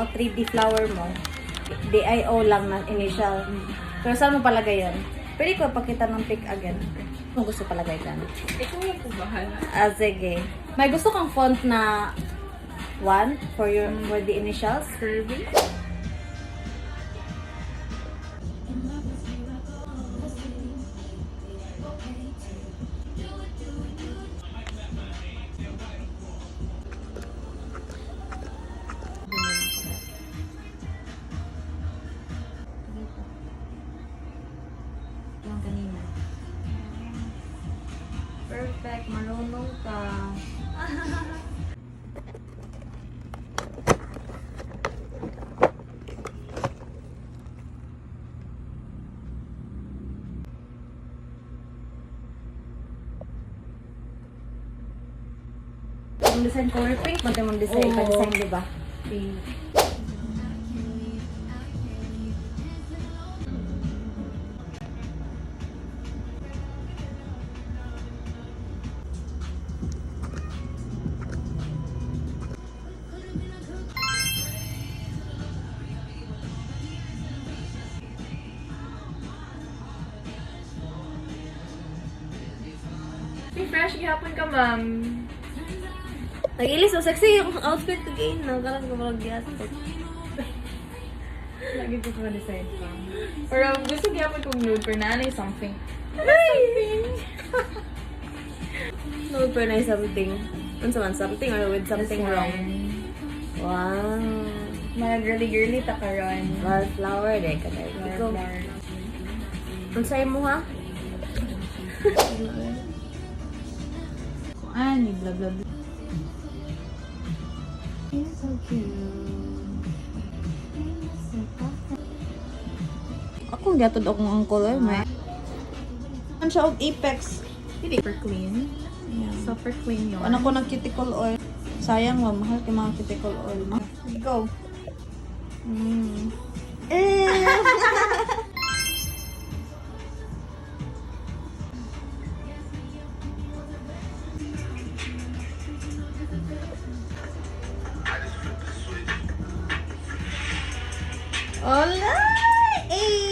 ano, 3D flower mo, DIO lang na initial. Pero saan mo palagay yan? Pwede ko pakita ng pic again. Kung gusto palagay ka. Ikaw yung bahala. Sige. May gusto kang font na 1 for the initials? Curvy? Yung kanina. Perfect. Marunong ka. Yung design color pink, maganda mong design. Oo. Ipa-design, di ba? Pink. Fresh gihapon ka, ma'am. Nag-ilis, so sexy yung outfit ko gain. Nagkaroon ko malagyan. Lagi ko pa decide pa. Pero gusto gihapon kong nude pero naanay something. No, pero na something. Ano man, something or with something wrong? Wow. Mga girly-girly takaran. Wildflower, de ka tayo. Ikaw. Ang sayo mo, ha? Ani, blah blah blah. You're so cute. Akong gatod akong ang color, may. Ano siya og Apex? Super clean. Yeah. Super clean yun. Ano ko ng cuticle oil? Sayang, ma'am. Mahal kay mga cuticle oil. Go. Hola! Eh!